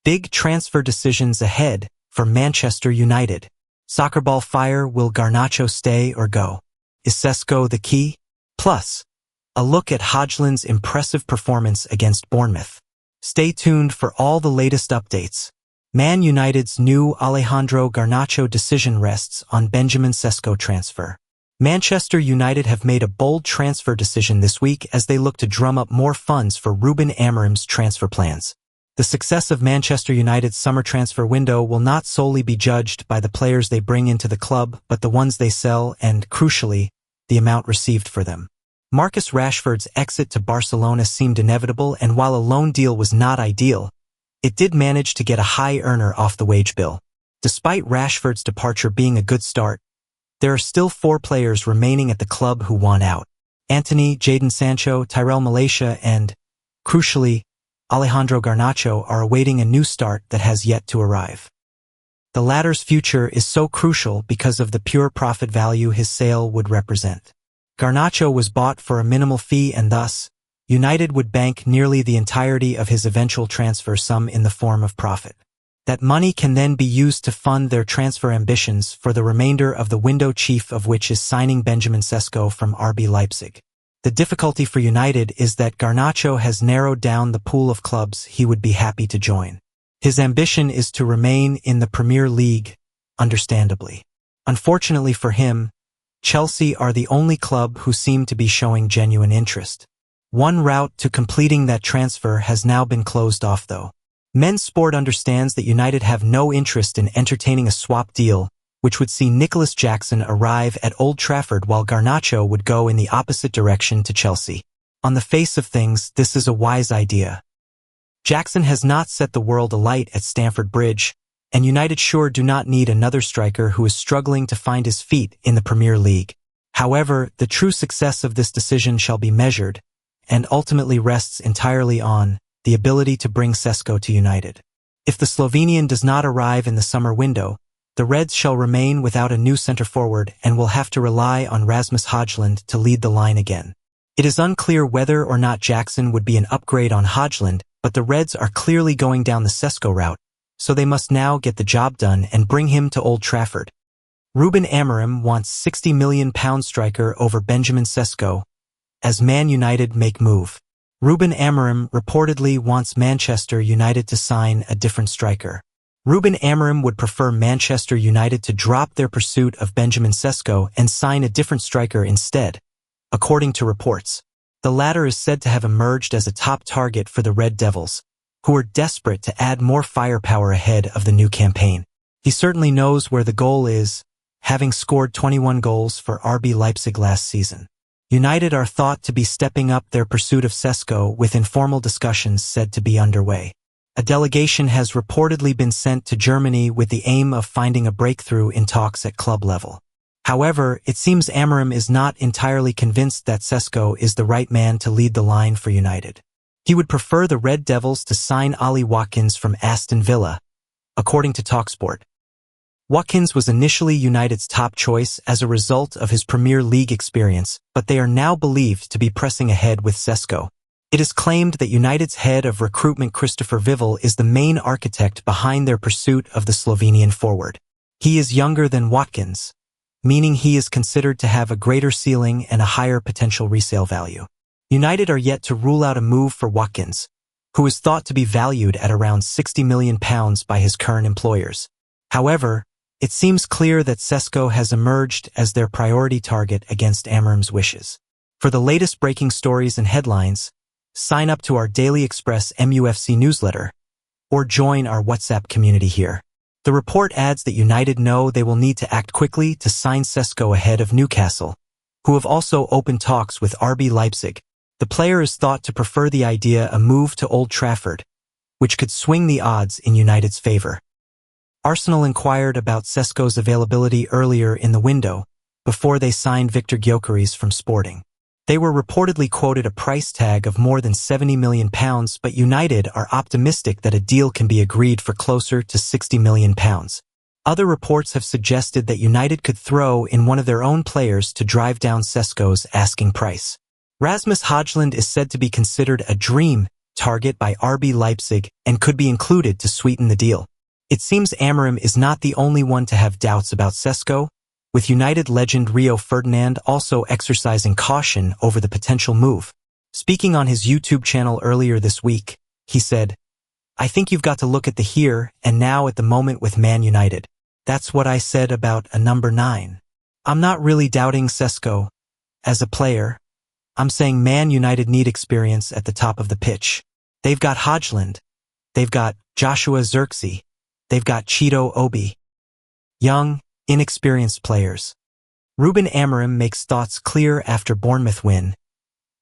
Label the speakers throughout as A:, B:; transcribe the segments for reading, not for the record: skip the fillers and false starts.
A: Big transfer decisions ahead for Manchester United. Soccer ball fire, will Garnacho stay or go? Is Sesko the key? Plus, a look at Hojlund's impressive performance against Bournemouth. Stay tuned for all the latest updates. Man United's new Alejandro Garnacho decision rests on Benjamin Sesko transfer. Manchester United have made a bold transfer decision this week as they look to drum up more funds for Ruben Amorim's transfer plans. The success of Manchester United's summer transfer window will not solely be judged by the players they bring into the club, but the ones they sell and, crucially, the amount received for them. Marcus Rashford's exit to Barcelona seemed inevitable, and while a loan deal was not ideal, it did manage to get a high earner off the wage bill. Despite Rashford's departure being a good start, there are still 4 players remaining at the club who want out. Antony, Jadon Sancho, Tyrell Malacia, and, crucially, Alejandro Garnacho are awaiting a new start that has yet to arrive. The latter's future is so crucial because of the pure profit value his sale would represent. Garnacho was bought for a minimal fee, and thus, United would bank nearly the entirety of his eventual transfer sum in the form of profit. That money can then be used to fund their transfer ambitions for the remainder of the window, chief of which is signing Benjamin Sesko from RB Leipzig. The difficulty for United is that Garnacho has narrowed down the pool of clubs he would be happy to join. His ambition is to remain in the Premier League, understandably. Unfortunately for him, Chelsea are the only club who seem to be showing genuine interest. One route to completing that transfer has now been closed off, though. Men's Sport understands that United have no interest in entertaining a swap deal, which would see Nicholas Jackson arrive at Old Trafford while Garnacho would go in the opposite direction to Chelsea. On the face of things, this is a wise idea. Jackson has not set the world alight at Stamford Bridge, and United sure do not need another striker who is struggling to find his feet in the Premier League. However, the true success of this decision shall be measured, and ultimately rests entirely on the ability to bring Sesko to United. If the Slovenian does not arrive in the summer window, the Reds shall remain without a new centre-forward and will have to rely on Rasmus Højlund to lead the line again. It is unclear whether or not Jackson would be an upgrade on Hojlund, but the Reds are clearly going down the Sesko route, so they must now get the job done and bring him to Old Trafford. Ruben Amorim wants £60 million striker over Benjamin Sesko as Man United make move. Ruben Amorim reportedly wants Manchester United to sign a different striker. Ruben Amorim would prefer Manchester United to drop their pursuit of Benjamin Sesko and sign a different striker instead, according to reports. The latter is said to have emerged as a top target for the Red Devils, who are desperate to add more firepower ahead of the new campaign. He certainly knows where the goal is, having scored 21 goals for RB Leipzig last season. United are thought to be stepping up their pursuit of Sesko, with informal discussions said to be underway. A delegation has reportedly been sent to Germany with the aim of finding a breakthrough in talks at club level. However, it seems Amorim is not entirely convinced that Sesko is the right man to lead the line for United. He would prefer the Red Devils to sign Ollie Watkins from Aston Villa, according to TalkSport. Watkins was initially United's top choice as a result of his Premier League experience, but they are now believed to be pressing ahead with Sesko. It is claimed that United's head of recruitment Christopher Vival is the main architect behind their pursuit of the Slovenian forward. He is younger than Watkins, meaning he is considered to have a greater ceiling and a higher potential resale value. United are yet to rule out a move for Watkins, who is thought to be valued at around £60 million by his current employers. However, it seems clear that Sesko has emerged as their priority target against Amorim's wishes. For the latest breaking stories and headlines, sign up to our Daily Express MUFC newsletter, or join our WhatsApp community here. The report adds that United know they will need to act quickly to sign Sesko ahead of Newcastle, who have also opened talks with RB Leipzig. The player is thought to prefer the idea a move to Old Trafford, which could swing the odds in United's favor. Arsenal inquired about Sesko's availability earlier in the window, before they signed Victor Gyökeres from Sporting. They were reportedly quoted a price tag of more than £70 million, but United are optimistic that a deal can be agreed for closer to £60 million. Other reports have suggested that United could throw in one of their own players to drive down Sesko's asking price. Rasmus Højlund is said to be considered a dream target by RB Leipzig and could be included to sweeten the deal. It seems Amorim is not the only one to have doubts about Sesko, with United legend Rio Ferdinand also exercising caution over the potential move. Speaking on his YouTube channel earlier this week, he said, "I think you've got to look at the here and now at the moment with Man United. That's what I said about a number 9. I'm not really doubting Sesko as a player. I'm saying Man United need experience at the top of the pitch. They've got Hojlund. They've got Joshua Zirkzee. They've got Cheeto Obi. Young, inexperienced players." Ruben Amorim makes thoughts clear after Bournemouth win.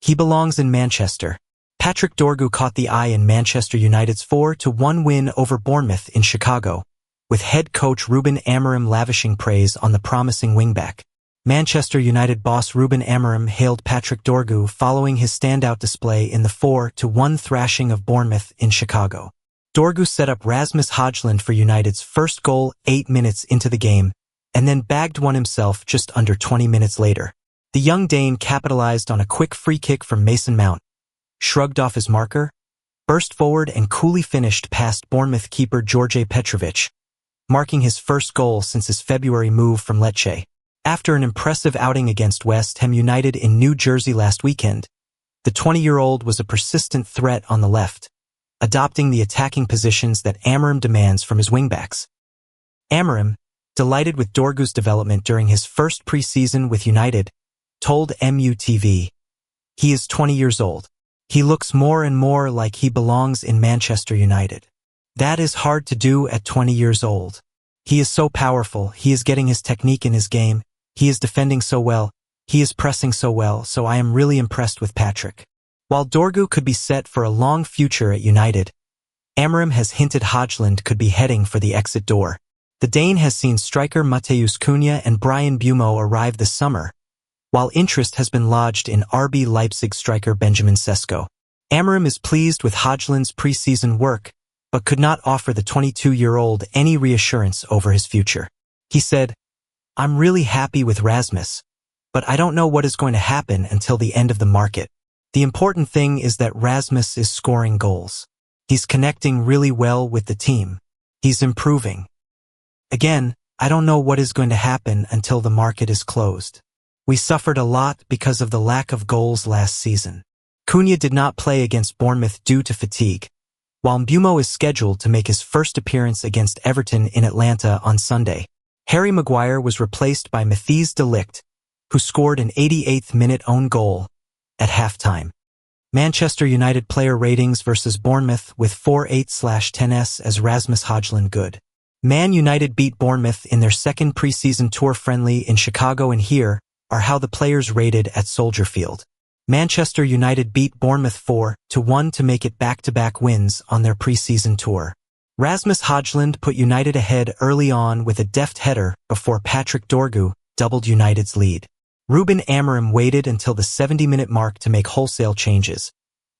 A: He belongs in Manchester. Patrick Dorgu caught the eye in Manchester United's 4-1 win over Bournemouth in Chicago, with head coach Ruben Amorim lavishing praise on the promising wingback. Manchester United boss Ruben Amorim hailed Patrick Dorgu following his standout display in the 4-1 thrashing of Bournemouth in Chicago. Dorgu set up Rasmus Højlund for United's first goal 8 minutes into the game, and then bagged one himself just under 20 minutes later. The young Dane capitalized on a quick free kick from Mason Mount, shrugged off his marker, burst forward and coolly finished past Bournemouth keeper George Petrovic, marking his first goal since his February move from Lecce. After an impressive outing against West Ham United in New Jersey last weekend, the 20-year-old was a persistent threat on the left, adopting the attacking positions that Amorim demands from his wingbacks. Amorim, delighted with Dorgu's development during his first pre-season with United, told MUTV, "He is 20 years old. He looks more and more like he belongs in Manchester United. That is hard to do at 20 years old. He is so powerful, he is getting his technique in his game, he is defending so well, he is pressing so well, so I am really impressed with Patrick." While Dorgu could be set for a long future at United, Amorim has hinted Hojlund could be heading for the exit door. The Dane has seen striker Matheus Cunha and Bryan Mbeumo arrive this summer, while interest has been lodged in RB Leipzig striker Benjamin Sesko. Amorim is pleased with Hojlund's pre-season work, but could not offer the 22-year-old any reassurance over his future. He said, "I'm really happy with Rasmus, but I don't know what is going to happen until the end of the market. The important thing is that Rasmus is scoring goals. He's connecting really well with the team. He's improving. Again, I don't know what is going to happen until the market is closed. We suffered a lot because of the lack of goals last season." Cunha did not play against Bournemouth due to fatigue, while Mbeumo is scheduled to make his first appearance against Everton in Atlanta on Sunday. Harry Maguire was replaced by Matthijs de Ligt, who scored an 88th-minute own goal at halftime. Manchester United player ratings versus Bournemouth with 4.8/10s as Rasmus Højlund good. Man United beat Bournemouth in their second preseason tour friendly in Chicago, and here are how the players rated at Soldier Field. Manchester United beat Bournemouth 4-1 to make it back-to-back wins on their preseason tour. Rasmus Højlund put United ahead early on with a deft header before Patrick Dorgu doubled United's lead. Ruben Amorim waited until the 70-minute mark to make wholesale changes,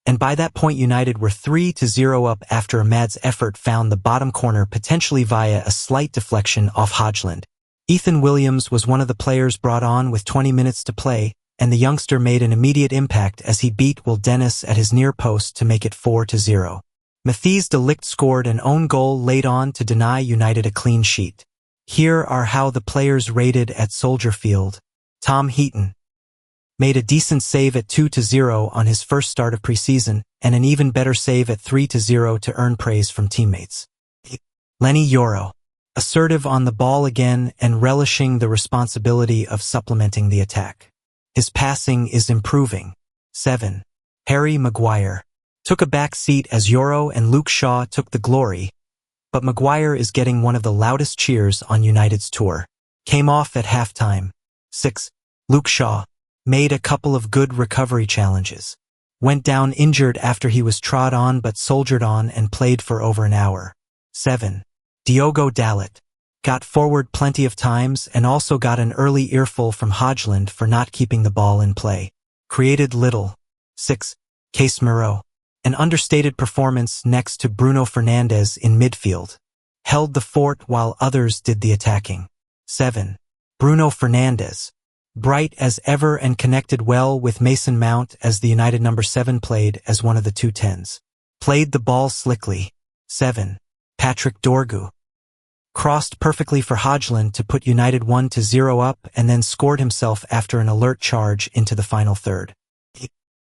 A: and by that point United were 3-0 up after Ahmad's effort found the bottom corner potentially via a slight deflection off Hojlund. Ethan Williams was one of the players brought on with 20 minutes to play, and the youngster made an immediate impact as he beat Will Dennis at his near post to make it 4-0. Matthijs de Ligt scored an own goal late on to deny United a clean sheet. Here are how the players rated at Soldier Field. Tom Heaton made a decent save at 2-0 on his first start of preseason, and an even better save at 3-0 to earn praise from teammates. Lenny Yoro, assertive on the ball again and relishing the responsibility of supplementing the attack. His passing is improving. 7. Harry Maguire took a back seat as Yoro and Luke Shaw took the glory, but Maguire is getting one of the loudest cheers on United's tour. Came off at halftime. 6. Luke Shaw made a couple of good recovery challenges. Went down injured after he was trod on but soldiered on and played for over an hour. 7. Diogo Dalot got forward plenty of times and also got an early earful from Hojlund for not keeping the ball in play. Created little. 6. Casemiro, an understated performance next to Bruno Fernandes in midfield. Held the fort while others did the attacking. 7. Bruno Fernandes, bright as ever and connected well with Mason Mount as the United number 7 played as one of the two 10s. Played the ball slickly. 7. Patrick Dorgu. Crossed perfectly for Hojlund to put United 1-0 up and then scored himself after an alert charge into the final third.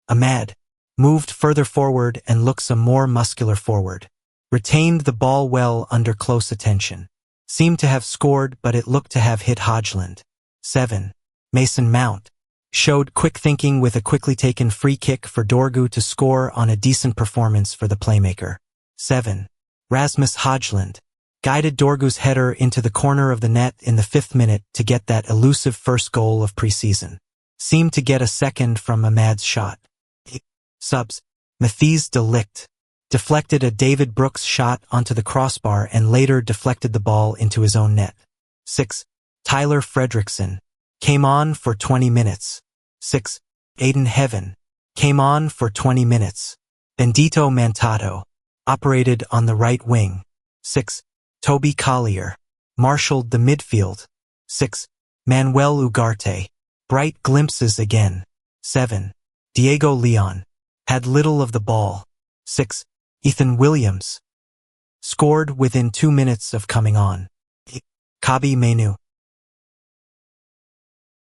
A: Ahmad moved further forward and looks a more muscular forward. Retained the ball well under close attention. Seemed to have scored, but it looked to have hit Hojlund. 7. Mason Mount. Showed quick thinking with a quickly taken free kick for Dorgu to score on a decent performance for the playmaker. 7. Rasmus Højlund. Guided Dorgu's header into the corner of the net in the 5th minute to get that elusive first goal of preseason. Seemed to get a second from Ahmad's shot. Subs. Matthijs de Ligt. Deflected a David Brooks shot onto the crossbar and later deflected the ball into his own net. 6. Tyler Fredriksson. Came on for 20 minutes. 6. Aiden Heaven. Came on for 20 minutes. Bendito Mantato. Operated on the right wing. 6. Toby Collier. Marshaled the midfield. 6. Manuel Ugarte. Bright glimpses again. 7. Diego Leon. Had little of the ball. 6. Ethan Williams. Scored within 2 minutes of coming on. Kabi Menu.